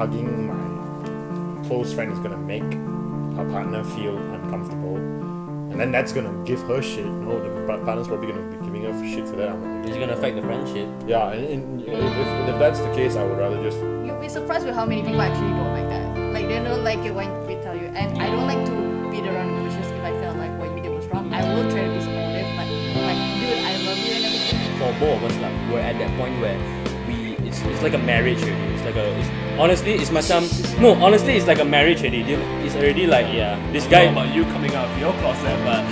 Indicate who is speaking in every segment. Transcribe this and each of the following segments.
Speaker 1: hugging my close friend is gonna make her partner feel uncomfortable, and then that's gonna give her shit. The partner's probably gonna be giving her shit for that.
Speaker 2: It's gonna affect the friendship.
Speaker 1: Yeah, and if that's the case, I would rather just.
Speaker 3: You'll be surprised with how many people actually don't like that. Like they don't like it when we tell you. And I don't like to beat around the bushes if I felt like what you did was wrong. I will try to be supportive, like dude, I love you and everything.
Speaker 2: For both of us, like, we're at that point where it's like a marriage already. Honestly, it's like a marriage already. It's already like, yeah, this guy.
Speaker 4: I don't know about you coming out of your closet, but.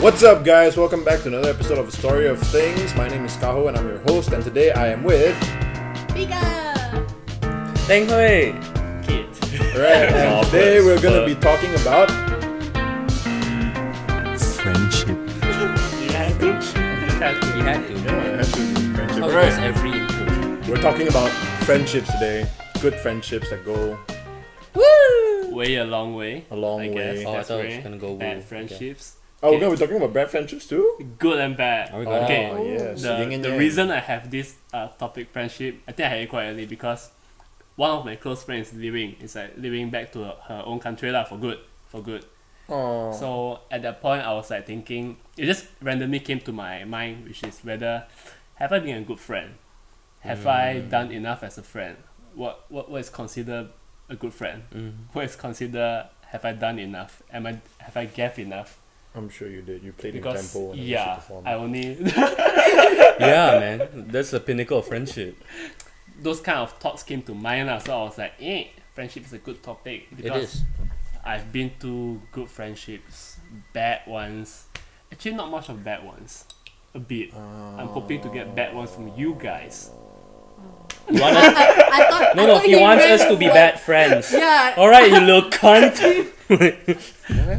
Speaker 1: What's up, guys? Welcome back to another episode of A Story of Things. My name is Kaho and I'm your host, and today I am with
Speaker 3: Pika!
Speaker 2: Teng-Hui.
Speaker 4: Kid.
Speaker 1: Right, and today we're gonna be talking about friendship.
Speaker 4: You had to.
Speaker 2: You had to.
Speaker 1: Yeah, I have to do friendship.
Speaker 2: How
Speaker 1: Right.
Speaker 2: does every intro?
Speaker 1: We're talking about friendships today. Good friendships that go
Speaker 3: Woo!
Speaker 4: Way a long way.
Speaker 1: a long
Speaker 4: I
Speaker 1: way.
Speaker 4: guess.
Speaker 2: Oh, I
Speaker 4: That's
Speaker 2: thought it was
Speaker 4: way.
Speaker 2: gonna go
Speaker 4: Bad
Speaker 2: woo.
Speaker 4: friendships.
Speaker 1: Oh,
Speaker 4: Okay.
Speaker 1: we're talking about bad friendships too?
Speaker 4: Good and bad.
Speaker 2: Are we gonna-
Speaker 4: Okay.
Speaker 1: Oh, yes.
Speaker 4: The,
Speaker 1: Yin and
Speaker 4: the
Speaker 1: yang.
Speaker 4: reason I have this topic friendship, I think I had it quite early because one of my close friends leaving back to her own country lah for good.
Speaker 1: Oh.
Speaker 4: So at that point I was like thinking, it just randomly came to my mind, which is whether have I been a good friend? Have I done enough as a friend? What is considered a good friend? What is considered have I done enough? Have I gave enough?
Speaker 1: I'm sure you did. You played
Speaker 4: Because
Speaker 1: in tempo and
Speaker 4: yeah,
Speaker 1: performed.
Speaker 4: I only
Speaker 2: Yeah, man. That's the pinnacle of friendship.
Speaker 4: those kind of thoughts came to mind lah. So I was like, friendship is a good topic
Speaker 2: It
Speaker 4: because
Speaker 2: is.
Speaker 4: I've been to good friendships, bad ones. Actually, not much of bad ones. A bit. I'm hoping to get bad ones from you guys.
Speaker 2: You want us?
Speaker 3: I thought
Speaker 2: He wants us to be bad friends.
Speaker 3: Yeah.
Speaker 2: Alright, you little cunt.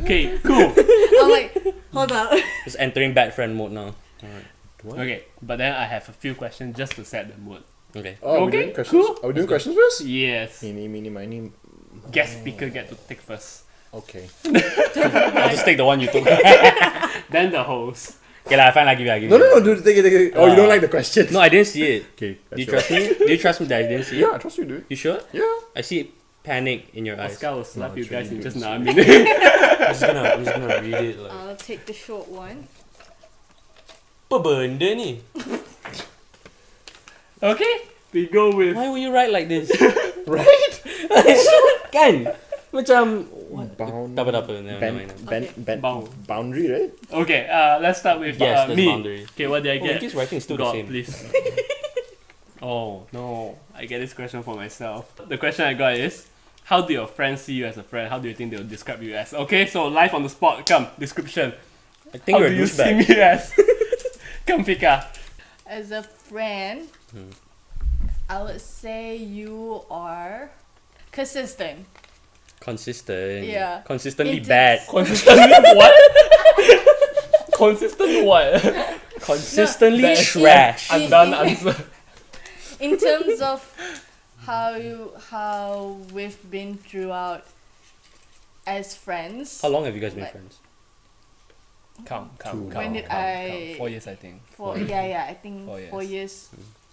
Speaker 4: Okay, cool.
Speaker 3: I'm like, hold up.
Speaker 2: Just entering bad friend mode now.
Speaker 1: What?
Speaker 4: Okay, but then I have a few questions just to set the mood.
Speaker 2: Okay.
Speaker 1: Oh, are we
Speaker 4: Okay,
Speaker 1: doing questions?
Speaker 4: cool.
Speaker 1: Are we doing questions first?
Speaker 4: Yes.
Speaker 1: Eeny, meeny, miny.
Speaker 4: Guest speaker get to take first.
Speaker 1: Okay.
Speaker 2: I'll just take the one you took.
Speaker 4: Then the host.
Speaker 2: Okay, I give you.
Speaker 1: No, dude, take it. Oh, you don't like the question?
Speaker 2: No, I didn't see it.
Speaker 1: Okay.
Speaker 2: Do you trust me? Do you trust me that I didn't see it?
Speaker 1: Yeah, I trust you, dude.
Speaker 2: You sure?
Speaker 1: Yeah.
Speaker 2: I see panic in your eyes.
Speaker 4: Oscar will slap
Speaker 1: No,
Speaker 4: you
Speaker 1: it's
Speaker 4: guys
Speaker 1: really
Speaker 4: in
Speaker 1: good.
Speaker 4: just now. I mean,
Speaker 2: I'm just gonna read it like.
Speaker 3: I'll take the short one.
Speaker 2: Apa benda ni?
Speaker 4: okay, we go with.
Speaker 2: Why would you write like this?
Speaker 1: Right?
Speaker 2: Kan? Macam
Speaker 1: Bound.
Speaker 2: Tak apa. Never mind.
Speaker 1: Boundary, right?
Speaker 4: Okay, let's start with
Speaker 2: Yes, there's
Speaker 4: me.
Speaker 2: boundary.
Speaker 4: Okay, what did I
Speaker 2: Oh,
Speaker 4: get?
Speaker 2: Vicky's writing is still
Speaker 4: God,
Speaker 2: the same.
Speaker 4: please. Oh no, I get this question for myself. The question I got is, how do your friends see you as a friend? How do you think they'll describe you as? Okay, so live on the spot. Come, description.
Speaker 2: I think
Speaker 4: How
Speaker 2: you're
Speaker 4: do
Speaker 2: a
Speaker 4: you see
Speaker 2: douchebag.
Speaker 4: me as? Come, Pika.
Speaker 3: As a friend, I would say you are consistent.
Speaker 2: Consistent.
Speaker 3: Yeah.
Speaker 2: Consistently
Speaker 3: It's-
Speaker 2: bad.
Speaker 4: Consistently what? Consistent what?
Speaker 2: Consistently
Speaker 4: That is
Speaker 2: trash.
Speaker 4: I'm done answer.
Speaker 3: In terms of how we've been throughout as friends.
Speaker 2: How long have you guys been
Speaker 3: Like-
Speaker 2: friends?
Speaker 4: Come.
Speaker 3: When did I-
Speaker 4: 4 years, I think.
Speaker 3: I think
Speaker 4: 4 years.
Speaker 3: 4 years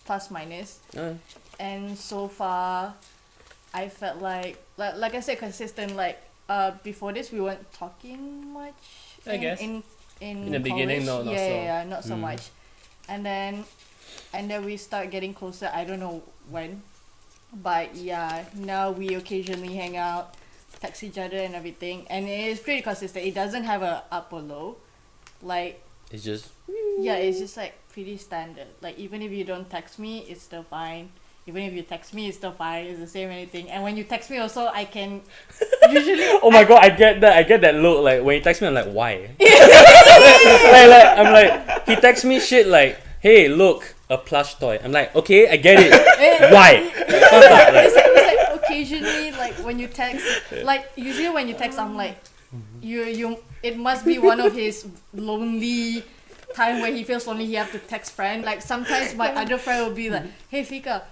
Speaker 3: plus minus.
Speaker 2: Uh,
Speaker 3: And so far, I felt like I said, consistent. Like before this, we weren't talking much.
Speaker 4: I guess.
Speaker 3: In
Speaker 4: the beginning,
Speaker 3: college.
Speaker 4: no, not so.
Speaker 3: Yeah, not so much. And then we start getting closer. I don't know when, but yeah, now we occasionally hang out, text each other and everything, and it is pretty consistent. It doesn't have a up or low, like.
Speaker 2: it's just
Speaker 3: Yeah, it's just like pretty standard. Like even if you don't text me, it's still fine. Even if you text me, it's still fine. It's the same anything. And when you text me also, I can usually.
Speaker 2: oh my god, I get that look. Like when he texts me, I'm like, why? like I'm like, he texts me shit like, hey, look, a plush toy. I'm like, okay, I get it. Why?
Speaker 3: It's like occasionally, like when you text, like usually when you text, I'm like, you. It must be one of his lonely time where he feels lonely. He have to text friend. Like sometimes my other friend will be like, hey Fika,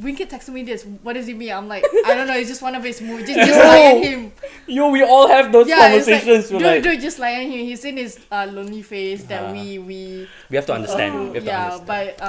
Speaker 3: Winkit texted me this. What does it mean? I'm like, I don't know. It's just one of his moods. Just lie on him.
Speaker 2: Yo, we all have those
Speaker 3: Yeah, it's like,
Speaker 2: conversations. We're like,
Speaker 3: dude, just lie on him. He's in his lonely phase that we
Speaker 2: we have to understand. We have to
Speaker 3: yeah,
Speaker 2: understand.
Speaker 3: but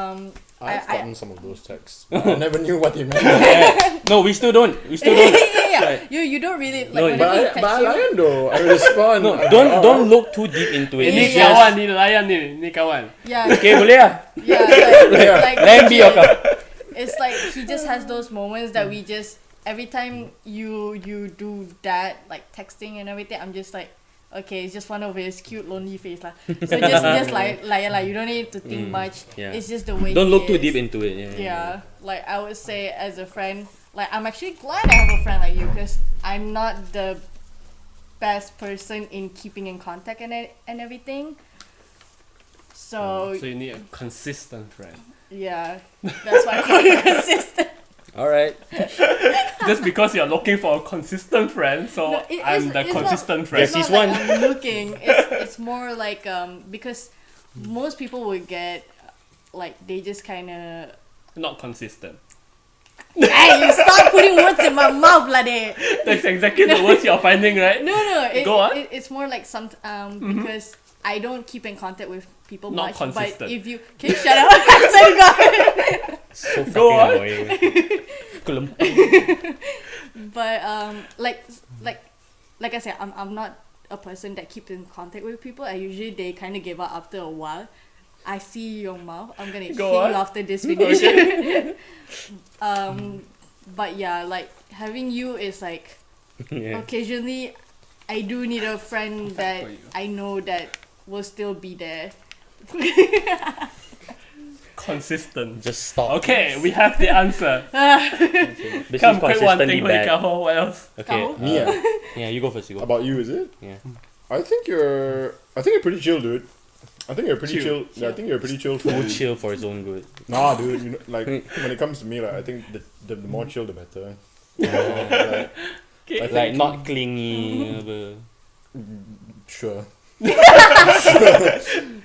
Speaker 1: I've
Speaker 3: I-
Speaker 1: gotten some of those texts. I never knew what they meant.
Speaker 2: Yeah. No, we still don't. We still don't.
Speaker 3: yeah.
Speaker 2: Like,
Speaker 3: You don't really like
Speaker 2: No,
Speaker 3: whenever you
Speaker 1: But
Speaker 3: text
Speaker 1: I
Speaker 3: you.
Speaker 1: layan though. I respond.
Speaker 2: no,
Speaker 1: I-
Speaker 2: don't look too deep into it.
Speaker 3: Yeah,
Speaker 2: It's
Speaker 4: Ni
Speaker 3: yeah.
Speaker 4: kawan, ni layan ni kawan.
Speaker 3: Yeah,
Speaker 2: Okay, boleh lah.
Speaker 3: yeah, like
Speaker 2: Let him be your
Speaker 3: legit.
Speaker 2: cup.
Speaker 3: It's like he just has those moments that we just every time you do that like texting and everything, I'm just like, okay, it's just one of his cute lonely face lah. So just like you don't need to think much.
Speaker 2: yeah.
Speaker 3: It's just the way.
Speaker 2: Don't
Speaker 3: he
Speaker 2: look too
Speaker 3: is.
Speaker 2: deep into it.
Speaker 3: Yeah, like I would say as a friend, like I'm actually glad I have a friend like you because I'm not the best person in keeping in contact and everything. So
Speaker 4: So you need a consistent friend.
Speaker 3: yeah, that's why I call you consistent.
Speaker 2: All right.
Speaker 4: Just because you're looking for a consistent friend, so
Speaker 3: No,
Speaker 4: I'm the
Speaker 3: it's
Speaker 4: consistent
Speaker 3: not,
Speaker 4: friend.
Speaker 2: Yes,
Speaker 3: it's
Speaker 2: he's
Speaker 3: not like
Speaker 2: one.
Speaker 3: I'm looking. It's more like because most people would get like they just kind of.
Speaker 4: Not consistent.
Speaker 3: Hey, you stop putting words in my mouth, lade.
Speaker 4: That's exactly the words you're finding, right?
Speaker 3: No,
Speaker 4: Go on.
Speaker 3: it's more like some because I don't keep in contact with people
Speaker 4: Not
Speaker 3: much.
Speaker 4: consistent.
Speaker 3: But if you can you shut up, I swear to God.
Speaker 2: So
Speaker 4: Go
Speaker 2: fucking
Speaker 4: on.
Speaker 2: annoying. Kulum.
Speaker 3: But like I said, I'm not a person that keeps in contact with people. I usually they kind of give up after a while. I see your mouth. I'm gonna
Speaker 4: Go
Speaker 3: kill
Speaker 4: on.
Speaker 3: you after this finish. But yeah, like having you is like
Speaker 2: Yeah.
Speaker 3: occasionally I do need a friend
Speaker 4: Perfect
Speaker 3: that
Speaker 4: for you.
Speaker 3: I know that will still be there.
Speaker 4: Consistent.
Speaker 2: Just stop.
Speaker 4: Okay, we have the answer.
Speaker 2: This
Speaker 4: Come,
Speaker 2: is
Speaker 4: quick one,
Speaker 2: consistently
Speaker 4: Teng-Hui,
Speaker 2: bad.
Speaker 4: Kaho, what else?
Speaker 2: Okay.
Speaker 3: Kaho?
Speaker 1: Me,
Speaker 2: Yeah, you go first. You go.
Speaker 1: About you, is it?
Speaker 2: Yeah.
Speaker 1: I think you're pretty chill, dude. I think you're pretty chill.
Speaker 4: Chill.
Speaker 1: Yeah, I think you're pretty chill.
Speaker 2: Too chill for his own good.
Speaker 1: Nah, dude. You know, like when it comes to me, like I think the more chill, the better. Like,
Speaker 4: Okay.
Speaker 1: I think-
Speaker 2: Like not clingy. apa.
Speaker 1: Sure.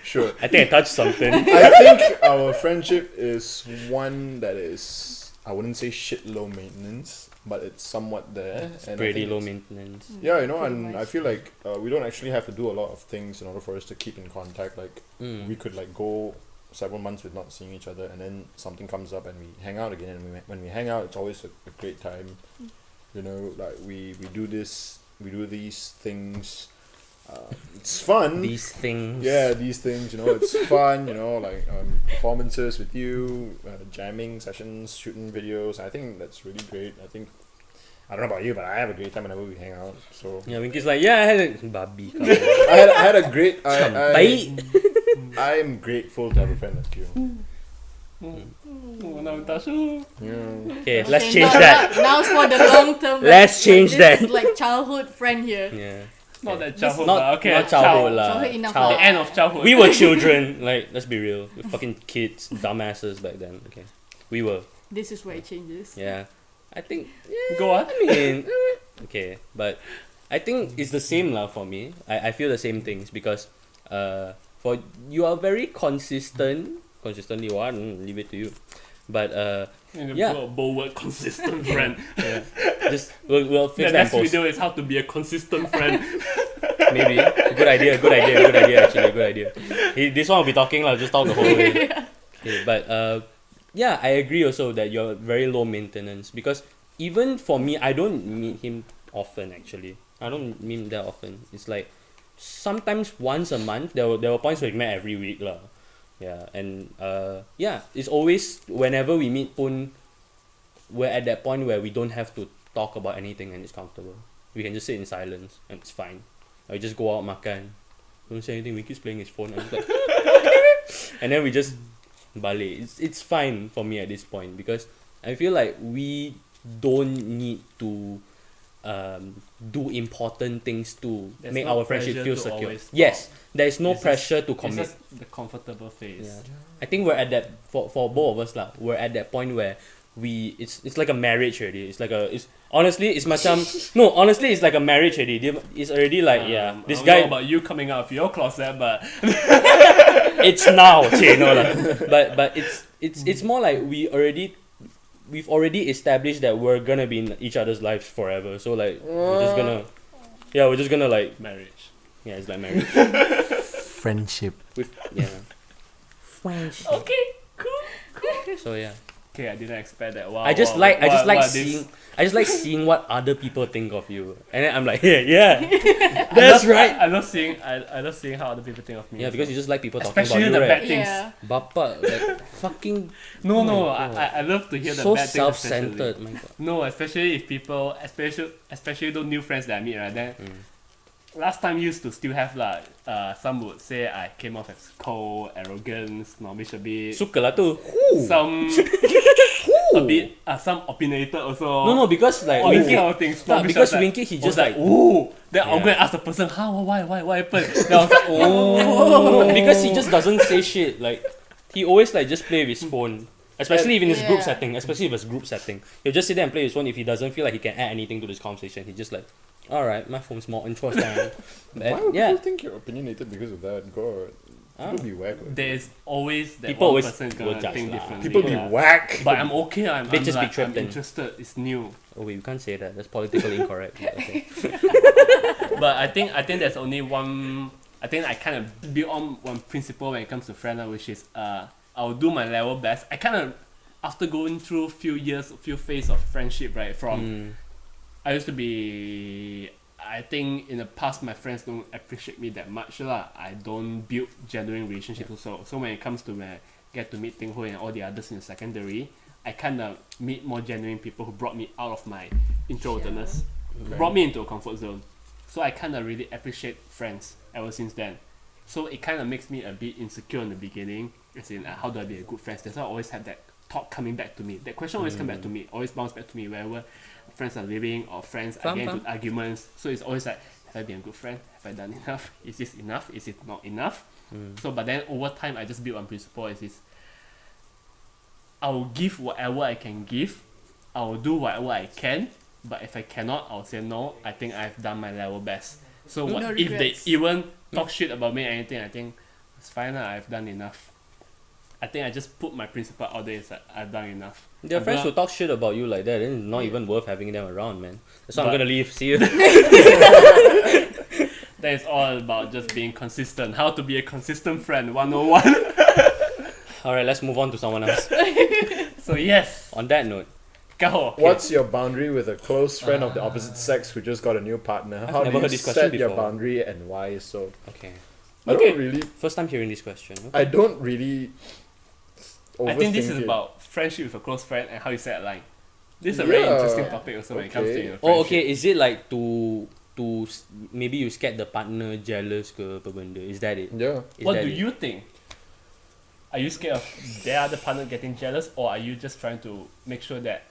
Speaker 1: Sure.
Speaker 2: I think I touched something.
Speaker 1: I think our friendship is one that is, I wouldn't say shit low maintenance, but it's somewhat there.
Speaker 2: It's
Speaker 1: and I
Speaker 2: pretty
Speaker 1: think
Speaker 2: low
Speaker 1: it's-
Speaker 2: maintenance.
Speaker 1: Yeah, you know,
Speaker 3: Pretty
Speaker 1: and
Speaker 3: much.
Speaker 1: I feel like we don't actually have to do a lot of things in order for us to keep in contact. Like
Speaker 2: Mm.
Speaker 1: we could like go several months with not seeing each other, and then something comes up and we hang out again. And when we hang out, it's always a great time. You know, like we do this, we do these things. It's fun.
Speaker 2: These things.
Speaker 1: Yeah, these things, you know, it's fun, you know, like performances with you, jamming sessions, shooting videos. I think that's really great. I don't know about you, but I have a great time whenever we hang out. So
Speaker 2: Yeah, Winky's like, yeah, I had a babi.
Speaker 1: I had a great.
Speaker 2: Baik.
Speaker 1: I'm grateful to have a friend like you.
Speaker 4: Oh, now Tashu.
Speaker 1: Yeah.
Speaker 2: Okay, let's
Speaker 3: Okay,
Speaker 2: change
Speaker 3: now-
Speaker 2: that.
Speaker 3: Now it's for the long term.
Speaker 2: Let's change
Speaker 3: this
Speaker 2: that.
Speaker 3: is like childhood friend here.
Speaker 2: Yeah.
Speaker 4: Not that
Speaker 3: This-
Speaker 4: childhood,
Speaker 2: Not,
Speaker 4: but okay.
Speaker 2: not childhood
Speaker 4: child.
Speaker 2: lah.
Speaker 3: Childhood enough
Speaker 2: Child-
Speaker 3: lah.
Speaker 4: The end of childhood.
Speaker 2: We were children. Like, let's be real. We're fucking kids, dumbasses back then. Okay, we were.
Speaker 3: This is where it changes.
Speaker 2: Yeah, I think.
Speaker 4: Go on.
Speaker 2: I mean, okay, but I think it's the same lah for me. I feel the same things because for you are very consistently one, leave it to you. But yeah.
Speaker 4: Bold word, consistent friend.
Speaker 2: yeah, just we'll
Speaker 4: The
Speaker 2: fix that
Speaker 4: next
Speaker 2: post.
Speaker 4: video is how to be a consistent friend.
Speaker 2: Maybe. Good idea actually, good idea. This one will be talking lah, just talk the whole way. Okay, but yeah, I agree also that you're very low maintenance because even for me, I don't meet him often actually. I don't meet him that often. It's like sometimes once a month. There were points where we met every week lah. Yeah, and yeah, it's always whenever we meet pun, we're at that point where we don't have to talk about anything and it's comfortable. We can just sit in silence and it's fine. I just go out makan. Don't say anything. Winky's playing his phone. I'm just like and then we just balik. It's fine for me at this point because I feel like we don't need to do important things to
Speaker 4: There's
Speaker 2: make
Speaker 4: no
Speaker 2: our friendship
Speaker 4: pressure
Speaker 2: feel
Speaker 4: to
Speaker 2: secure.
Speaker 4: always
Speaker 2: Yes, there is no
Speaker 4: It's just-
Speaker 2: pressure to
Speaker 4: It's
Speaker 2: commit.
Speaker 4: just the comfortable phase.
Speaker 2: Yeah. I think we're at that for both of us lah. We're at that point where it's like a marriage already. It's like it's macam no, honestly it's like a marriage already. It's already like yeah, this
Speaker 4: I don't
Speaker 2: guy
Speaker 4: know about you coming out of your closet, but
Speaker 2: it's now, okay, no lah. But it's more like we've already established that we're gonna be in each other's lives forever. So like we're just gonna like
Speaker 4: marriage.
Speaker 2: yeah, it's like marriage.
Speaker 5: Friendship.
Speaker 2: With yeah.
Speaker 4: Okay, cool.
Speaker 2: So yeah.
Speaker 4: Okay, I didn't expect that. Wow.
Speaker 2: I just
Speaker 4: wow,
Speaker 2: like
Speaker 4: this-
Speaker 2: seeing what other people think of you, and then I'm like, yeah, that's right.
Speaker 4: I love seeing. I love seeing how other people think of me.
Speaker 2: Yeah,
Speaker 4: as
Speaker 2: because you
Speaker 4: well.
Speaker 2: just like people talking about
Speaker 4: Especially
Speaker 2: you,
Speaker 4: the
Speaker 2: right?
Speaker 4: bad things.
Speaker 3: Yeah.
Speaker 2: Bapa, like fucking
Speaker 4: No,
Speaker 2: Oh my
Speaker 4: no.
Speaker 2: God.
Speaker 4: I love to hear the
Speaker 2: so
Speaker 4: bad things.
Speaker 2: self-centered.
Speaker 4: Especially.
Speaker 2: My God.
Speaker 4: No, especially if people, especially those new friends that I meet, right? Then last time used to still have like some would say I came off as cold, arrogant, snobbish a bit.
Speaker 2: Suka lah tu.
Speaker 4: Some a bit some opinionated also.
Speaker 2: No, because like
Speaker 4: all these
Speaker 2: Winky,
Speaker 4: kind of things.
Speaker 2: nah,
Speaker 4: Snobbish,
Speaker 2: because
Speaker 4: I was
Speaker 2: Winky he
Speaker 4: I was
Speaker 2: just like
Speaker 4: ooh. Then I'll go
Speaker 2: Yeah.
Speaker 4: and ask the person how, why happened. Then I was like, oh.
Speaker 2: no, because he just doesn't say shit. Like he always like just play with his phone. Especially if in his group
Speaker 3: Yeah.
Speaker 2: setting. Especially if it's group setting. He'll just sit there and play his phone if he doesn't feel like he can add anything to this conversation. He just like, alright, my phone's more interesting.
Speaker 1: Why would
Speaker 2: yeah.
Speaker 1: people think you're opinionated because of that? God, people be whack.
Speaker 4: There's always that
Speaker 2: People
Speaker 4: one
Speaker 2: always
Speaker 4: person
Speaker 2: will
Speaker 4: gonna
Speaker 2: judge
Speaker 4: think
Speaker 2: lah.
Speaker 4: differently.
Speaker 1: People be
Speaker 4: Yeah.
Speaker 1: whack.
Speaker 4: But I'm okay. I'm
Speaker 2: Bitches be
Speaker 4: like, I'm
Speaker 2: tripped in.
Speaker 4: interested. It's new.
Speaker 2: Oh wait, we can't say that. That's politically incorrect. But okay.
Speaker 4: But I think there's only one. I think I kind of build on one principle when it comes to friend, which is I'll do my level best. I kind of after going through few phase of friendship, right? From I used to be. I think in the past my friends don't appreciate me that much lah. I don't build genuine relationships also. So when it comes to when I get to meet Teng-Hui and all the others in the secondary, I kind of meet more genuine people who brought me out of my introvertedness, brought me into a comfort zone. So I kind of really appreciate friends ever since then. So it kind of makes me a bit insecure in the beginning, as in how do I be a good friend? That's why I always have that thought coming back to me. That question always come back to me, always bounce back to me wherever friends are leaving or friends are getting into arguments. So it's always like, have I been a good friend? Have I done enough? Is this enough? Is it not enough? So but then over time I just build one principle is this. I will give whatever I can give. I will do whatever I can. But if I cannot, I'll say no. I think I've done my level best. So
Speaker 3: No
Speaker 4: what if they
Speaker 3: regrets.
Speaker 4: even talk shit about me or anything? I think it's fine. I've done enough. I think I just put my principle out there. Is that I've done enough.
Speaker 2: There are
Speaker 4: I'm
Speaker 2: friends who
Speaker 4: gonna-
Speaker 2: talk shit about you like that, then it's not even worth having them around, man. That's why I'm
Speaker 4: But-
Speaker 2: gonna leave. See you.
Speaker 4: That is all about just being consistent. How to be a consistent friend 101.
Speaker 2: Alright, let's move on to someone else.
Speaker 4: So yes,
Speaker 2: On that note,
Speaker 4: go.
Speaker 1: What's your boundary with a close friend of the opposite sex who just got a new partner? How
Speaker 2: never
Speaker 1: do you
Speaker 2: heard this question
Speaker 1: set your
Speaker 2: before.
Speaker 1: boundary and why so?
Speaker 2: okay.
Speaker 1: I
Speaker 4: Okay.
Speaker 1: don't really.
Speaker 2: First time hearing this question. Okay.
Speaker 1: I don't really.
Speaker 4: I think this
Speaker 1: overthink
Speaker 4: is
Speaker 1: it.
Speaker 4: about friendship with a close friend and how you set a line. This is a very
Speaker 1: Yeah.
Speaker 4: interesting topic also when it comes to
Speaker 1: Okay.
Speaker 4: your friendship.
Speaker 2: Oh, okay. Is it like maybe you scared the partner jealous ke apa benda? Is that it?
Speaker 1: Yeah.
Speaker 2: Is
Speaker 4: What
Speaker 2: that
Speaker 4: do
Speaker 2: it?
Speaker 4: you think? Are you scared of their other partner getting jealous, or are you just trying to make sure that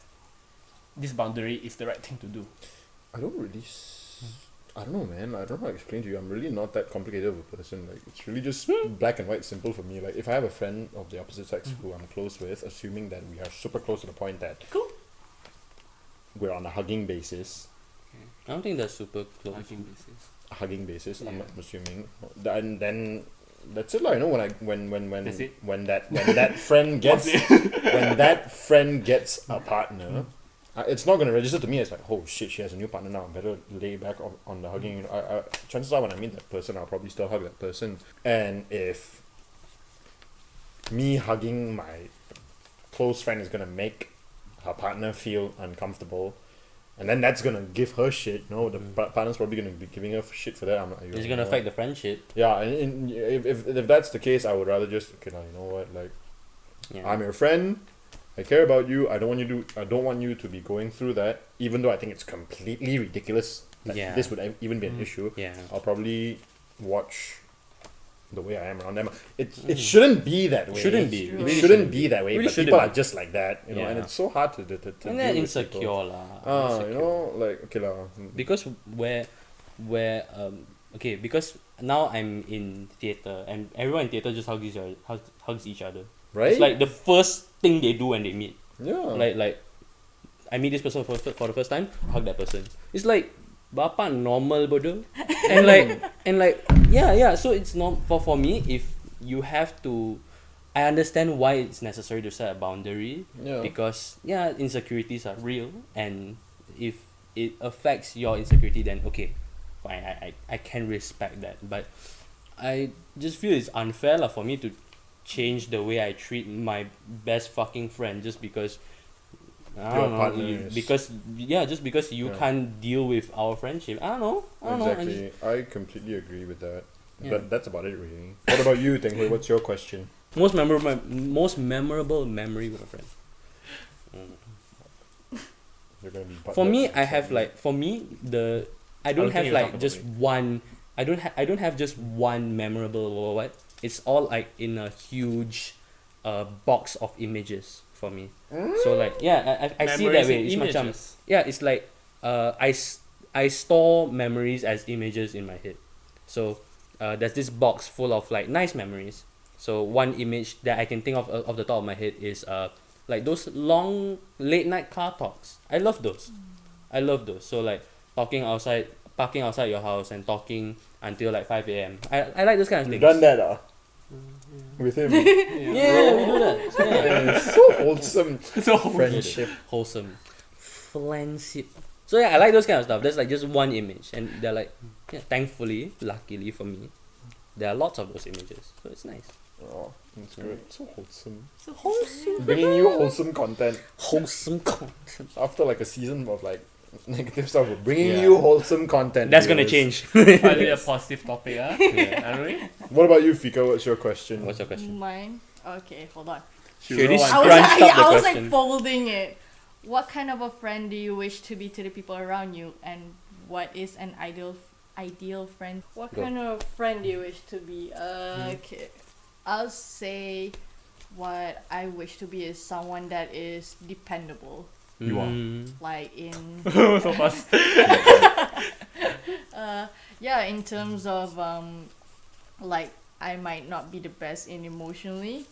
Speaker 4: this boundary is the right thing to do?
Speaker 1: I don't really. I don't know, man. I don't know how to explain to you. I'm really not that complicated of a person. Like it's really just black and white, simple for me. Like if I have a friend of the opposite sex who I'm close with, assuming that we are super close to the point that
Speaker 4: Cool.
Speaker 1: we're on a hugging basis.
Speaker 2: I don't think that's super close.
Speaker 4: Hugging basis.
Speaker 1: Hugging basis. I'm
Speaker 4: Yeah.
Speaker 1: assuming. Then that's it. Like, you know, when
Speaker 4: That's it?
Speaker 1: when that friend gets when that friend gets a partner. It's not gonna register to me as like, oh shit, she has a new partner now. I better lay back on the hugging. You know, chances are when I meet that person, I'll probably still hug that person. And if me hugging my close friend is gonna make her partner feel uncomfortable, and then that's gonna give her shit. No, the partner's probably gonna be giving her shit for that. I'm like,
Speaker 2: It's gonna affect the friendship.
Speaker 1: Yeah, and if that's the case, I would rather just okay, now you know what, like
Speaker 2: Yeah.
Speaker 1: I'm your friend. I care about you. I don't want you to be going through that. Even though I think it's completely ridiculous that
Speaker 2: Yeah.
Speaker 1: this would even be an issue.
Speaker 2: Yeah.
Speaker 1: I'll probably watch the way I am around them. It shouldn't be that way.
Speaker 2: Shouldn't be.
Speaker 1: It
Speaker 2: Really
Speaker 1: shouldn't be that way.
Speaker 2: Really
Speaker 1: but
Speaker 2: shouldn't
Speaker 1: people
Speaker 2: be.
Speaker 1: are just like that, you know. And
Speaker 2: Yeah.
Speaker 1: it's so hard to
Speaker 2: And
Speaker 1: deal
Speaker 2: they're
Speaker 1: with
Speaker 2: insecure
Speaker 1: people.
Speaker 2: lah.
Speaker 1: You know, like okay lah.
Speaker 2: Because okay, because now I'm in theatre and everyone in theatre just hugs each other.
Speaker 1: Right?
Speaker 2: It's like the first thing they do when they meet.
Speaker 1: Yeah.
Speaker 2: Like I meet this person for the first time, hug that person. It's like bapa normal bodoh. and like yeah, so it's not for me if you have to. I understand why it's necessary to set a boundary.
Speaker 1: Yeah.
Speaker 2: Because insecurities are real, and if it affects your insecurity, then okay, fine, I can respect that. But I just feel it's unfair lah for me to change the way I treat my best fucking friend just because I
Speaker 1: Your
Speaker 2: don't know,
Speaker 1: partners.
Speaker 2: just because you
Speaker 1: Yeah.
Speaker 2: can't deal with our friendship. I don't know.
Speaker 1: Exactly. I completely agree with that.
Speaker 2: Yeah.
Speaker 1: But that's about it, really. What about you, Teng-Hui? What's your question?
Speaker 2: Most memorable memory with a friend.
Speaker 1: You're gonna be
Speaker 2: For me,
Speaker 1: butthurt.
Speaker 2: I have like I don't
Speaker 4: think
Speaker 2: have
Speaker 4: you'll
Speaker 2: like
Speaker 4: talk
Speaker 2: just
Speaker 4: about
Speaker 2: one. I don't have just one memorable or what. It's all like in a huge, box of images for me. So like I see it that
Speaker 4: Memories
Speaker 2: way.
Speaker 4: and
Speaker 2: It's macam
Speaker 4: images.
Speaker 2: yeah. It's like I store memories as images in my head. So there's this box full of like nice memories. So one image that I can think of the top of my head is like those long late night car talks. I love those. I love those. So like parking outside your house and talking until like 5 a.m. I like those kind of
Speaker 1: You've
Speaker 2: things.
Speaker 1: done that, with him.
Speaker 2: Yeah, we do that. Yeah.
Speaker 1: So wholesome
Speaker 4: So
Speaker 1: friendship.
Speaker 2: Wholesome. Friendship. So yeah, I like those kind of stuff. There's like just one image, and they're like, yeah, thankfully, luckily for me, there are lots of those images. So it's nice.
Speaker 1: Oh, that's good. So wholesome.
Speaker 3: So wholesome.
Speaker 1: Bringing you wholesome content
Speaker 2: Wholesome content.
Speaker 1: after like a season of like negative stuff. We're bringing
Speaker 2: Yeah.
Speaker 1: you wholesome content.
Speaker 2: That's gonna
Speaker 1: viewers.
Speaker 2: change.
Speaker 4: finally a positive topic, aren't we?
Speaker 1: What about you, Fika? What's your question?
Speaker 2: What's your question?
Speaker 3: Mine. Okay, hold on.
Speaker 2: She already
Speaker 4: roll
Speaker 3: I
Speaker 4: one.
Speaker 3: was,
Speaker 2: Scrunched up the
Speaker 3: I was
Speaker 2: question.
Speaker 3: like folding it. What kind of a friend do you wish to be to the people around you, and what is an ideal friend? What
Speaker 2: Go.
Speaker 3: kind of friend do you wish to be? Okay, I'll say what I wish to be is someone that is dependable.
Speaker 1: You are.
Speaker 3: Like in
Speaker 4: So fast.
Speaker 3: yeah, in terms of like I might not be the best in emotionally.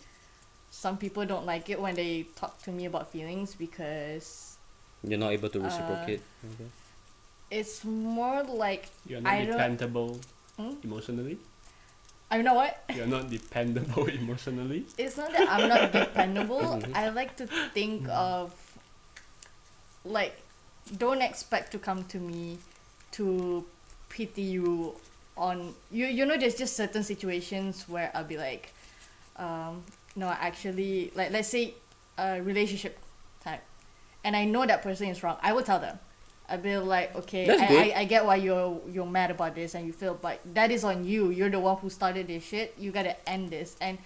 Speaker 3: Some people don't like it when they talk to me about feelings because
Speaker 2: You're not able to reciprocate. Okay.
Speaker 3: it's more like
Speaker 4: You're not
Speaker 3: I don't-
Speaker 4: dependable
Speaker 3: Hmm?
Speaker 4: emotionally.
Speaker 3: I know what.
Speaker 4: You're not dependable emotionally.
Speaker 3: It's not that I'm not dependable.
Speaker 2: Mhm.
Speaker 3: I like to think of like don't expect to come to me to pity you on you know there's just certain situations where I'll be like no actually like let's say a relationship type and I know that person is wrong. I will tell them. I'll be like, okay,
Speaker 2: That's good.
Speaker 3: I get why you're mad about this and you feel, but that is on you. You're the one who started this shit. You gotta end this. And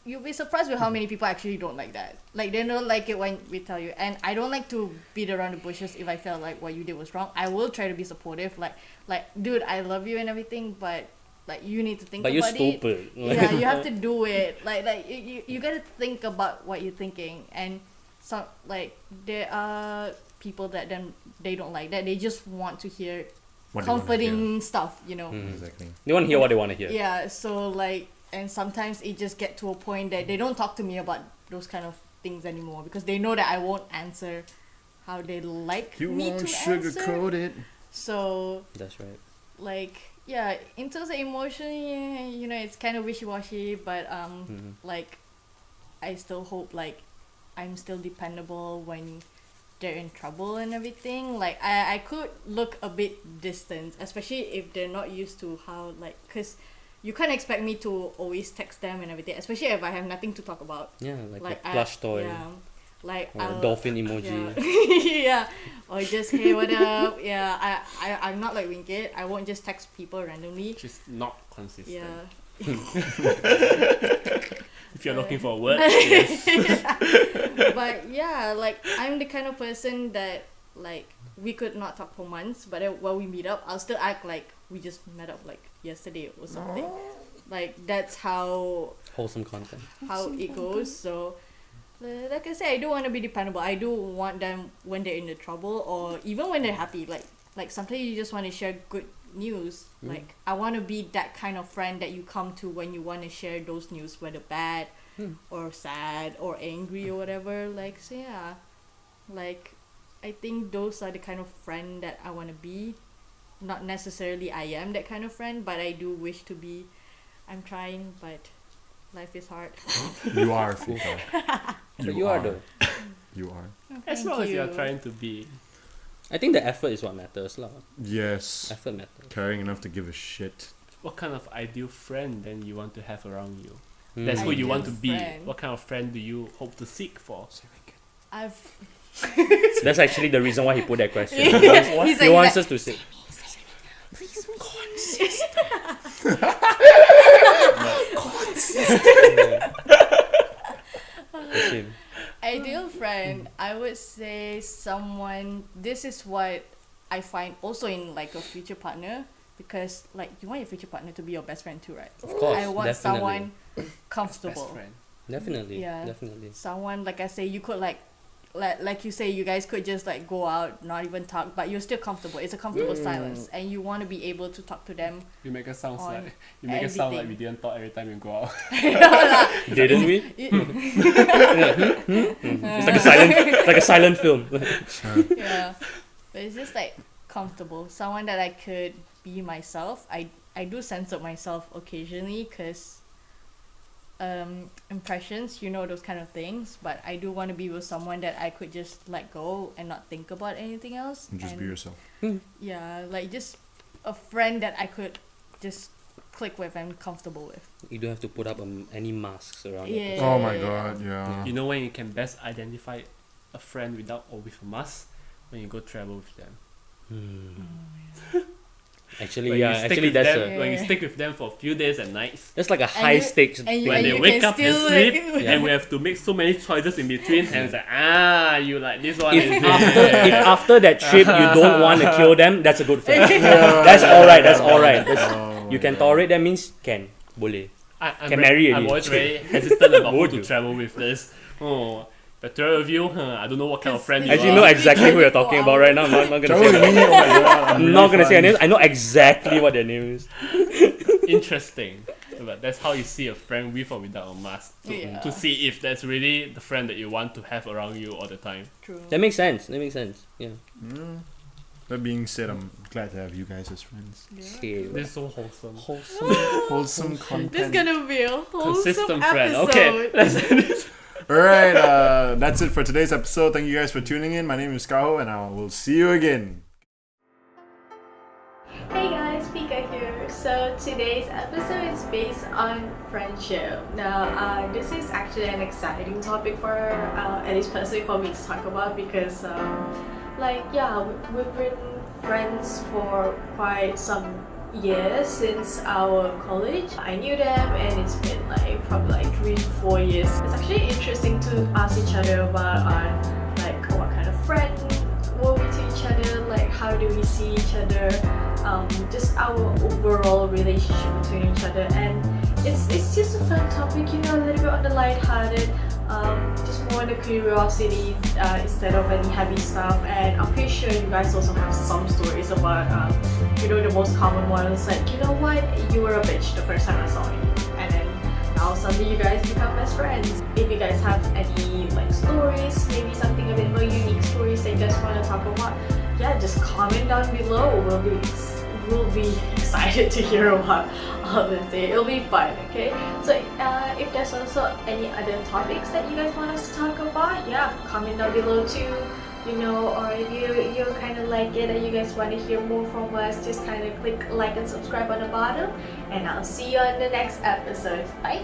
Speaker 3: you'll be surprised with how many people actually don't like that. Like they don't like it when we tell you. And I don't like to beat around the bushes if I feel like what you did was wrong. I will try to be supportive. Like dude, I love you and everything, but like you need to think
Speaker 2: But you're
Speaker 3: about it.
Speaker 2: stupid.
Speaker 3: Yeah, you have to do it. Like you gotta think about what you're thinking. And some like there are people that then they don't like that. They just want to hear
Speaker 1: What do you wanna
Speaker 3: comforting stuff, you know.
Speaker 2: Mm.
Speaker 1: Exactly.
Speaker 2: They want to hear what they want to hear.
Speaker 3: Yeah, so like and sometimes it just get to a point that they don't talk to me about those kind of things anymore because they know that I won't answer how they like
Speaker 1: You
Speaker 3: me
Speaker 1: won't
Speaker 3: to answer.
Speaker 1: sugarcoat it.
Speaker 3: So
Speaker 2: That's right.
Speaker 3: like yeah, in terms of emotion, you know, it's kind of wishy-washy, but
Speaker 2: Mhm.
Speaker 3: like I still hope like I'm still dependable when they're in trouble and everything. Like I could look a bit distant, especially if they're not used to how like because you can't expect me to always text them and everything, especially if I have nothing to talk about.
Speaker 2: Yeah, like
Speaker 3: Like
Speaker 2: a plush toy
Speaker 3: Yeah, like
Speaker 2: or a
Speaker 3: I'll-
Speaker 2: dolphin emoji.
Speaker 3: Yeah. Yeah, or just hey, what up? Yeah, I'm not like Winkit. I won't just text people randomly.
Speaker 4: Which is not consistent.
Speaker 3: Yeah.
Speaker 4: If you're looking for a word, yes.
Speaker 3: But yeah, like I'm the kind of person that like we could not talk for months, but then when we meet up, I'll still act like we just met up like yesterday or something. Like that's how
Speaker 2: Wholesome content.
Speaker 3: it goes. So like I say, I do want to be dependable. I do want them when they're in the trouble or even when they're happy. Like sometimes you just want to share good news. Like I want to be that kind of friend that you come to when you want to share those news, whether bad or sad or angry or whatever. Like so yeah, like I think those are the kind of friend that I want to be. Not necessarily I am that kind of friend, but I do wish to be. I'm trying, but life is hard.
Speaker 1: You are, Fika.
Speaker 2: But you are though.
Speaker 1: You are.
Speaker 4: As
Speaker 3: Thank
Speaker 4: long as you're
Speaker 3: you.
Speaker 4: trying to be.
Speaker 2: I think the effort is what matters, lah.
Speaker 1: Yes.
Speaker 2: Effort matters.
Speaker 1: Caring enough to give a shit.
Speaker 4: What kind of ideal friend then you want to have around you? That's who you want to
Speaker 3: Ideal
Speaker 4: be.
Speaker 3: friend.
Speaker 4: What kind of friend do you hope to seek for?
Speaker 3: I've.
Speaker 2: That's actually the reason why he put that question.
Speaker 3: He's
Speaker 2: He wants us to say. That's him.
Speaker 3: Ideal friend, I would say someone. This is what I find also in like a future partner, because like you want your future partner to be your best friend too, right?
Speaker 2: Of course,
Speaker 3: I want
Speaker 2: definitely.
Speaker 3: someone
Speaker 4: Best
Speaker 3: comfortable.
Speaker 4: friend.
Speaker 2: Definitely.
Speaker 3: Yeah.
Speaker 2: Definitely.
Speaker 3: Someone like I say, you could like you say, you guys could just like go out, not even talk, but you're still comfortable. It's a comfortable silence, and you want to be able to talk to them.
Speaker 4: You make us sound
Speaker 3: On
Speaker 4: like we
Speaker 3: everything.
Speaker 4: didn't talk every time you go out.
Speaker 2: Didn't we? It's like a silent film.
Speaker 3: Yeah, but it's just like comfortable. Someone that I could be myself. I do censor myself occasionally because impressions, those kind of things, but I do want to be with someone that I could just let go and not think about anything else,
Speaker 1: And just be yourself.
Speaker 3: yeah, like just a friend that I could just click with and comfortable with.
Speaker 2: You don't have to put up any masks around
Speaker 3: Yeah.
Speaker 2: it.
Speaker 1: Oh my god, yeah.
Speaker 4: You know when you can best identify a friend without or with a mask? When you go travel with them.
Speaker 2: Actually,
Speaker 4: When
Speaker 2: yeah.
Speaker 4: you stick
Speaker 2: Actually,
Speaker 4: with
Speaker 2: that's
Speaker 4: them, when you
Speaker 3: Yeah.
Speaker 4: stick with them for a few days and nights.
Speaker 2: that's like a high
Speaker 3: you-
Speaker 2: stakes
Speaker 3: and you-
Speaker 2: thing.
Speaker 4: When
Speaker 3: and
Speaker 4: they
Speaker 3: you
Speaker 4: wake
Speaker 3: can
Speaker 4: up and
Speaker 3: still,
Speaker 4: sleep,
Speaker 3: like-
Speaker 4: and we have to make so many choices in between, and it's like, you like this one.
Speaker 2: If
Speaker 4: is
Speaker 2: after that trip you don't want to kill them, that's a good friend. That's alright. That's alright. You can tolerate that means can boleh.
Speaker 4: I'm
Speaker 2: Can marry
Speaker 4: I'm
Speaker 2: already.
Speaker 4: always very hesitant about who
Speaker 2: Would
Speaker 4: to
Speaker 2: you?
Speaker 4: travel with this. Oh, if I travel with you, I don't know what kind of friend you
Speaker 2: Actually,
Speaker 4: are.
Speaker 2: know exactly who you're talking about right now. I'm not gonna
Speaker 1: Travel
Speaker 2: say.
Speaker 1: with me, oh my god.
Speaker 2: I'm not gonna say their names. I know exactly what their name is.
Speaker 4: Interesting. But that's how you see a friend with or without a mask.
Speaker 3: Yeah.
Speaker 4: To see if that's really the friend that you want to have around you all the time.
Speaker 3: True.
Speaker 2: That makes sense. Yeah.
Speaker 1: That being said, I'm glad to have you guys as friends.
Speaker 2: Okay.
Speaker 4: This is so wholesome.
Speaker 1: Wholesome content.
Speaker 3: This is gonna be a wholesome
Speaker 4: Consistent friend.
Speaker 3: episode.
Speaker 4: Okay, let's end this.
Speaker 1: Alright, that's it for today's episode. Thank you guys for tuning in. My name is Kaho, and I will see you again.
Speaker 3: Hey guys, Pika here. So today's episode is based on friendship. Now, this is actually an exciting topic for, at least personally for me to talk about because, we've been friends for quite some years since our college. I knew them and it's been probably 3 to 4 years. It's actually interesting to ask each other about what kind of friend were we to each other, how do we see each other, just our overall relationship between each other, and it's just a fun topic, a little bit on the light-hearted, just more on the curiosity instead of any heavy stuff. And I'm pretty sure you guys also have some stories about the most common ones, like, you know what, you were a bitch the first time I saw you, and then now suddenly you guys become best friends. If you guys have any stories, maybe something a bit more unique stories that you guys want to talk about, yeah, just comment down below. We'll be excited to hear about all this day. It'll be fun, okay? So if there's also any other topics that you guys want us to talk about, yeah, comment down below too. Or if you kind of like it and you guys want to hear more from us, just kind of click like and subscribe on the bottom, and I'll see you on the next episode. Bye.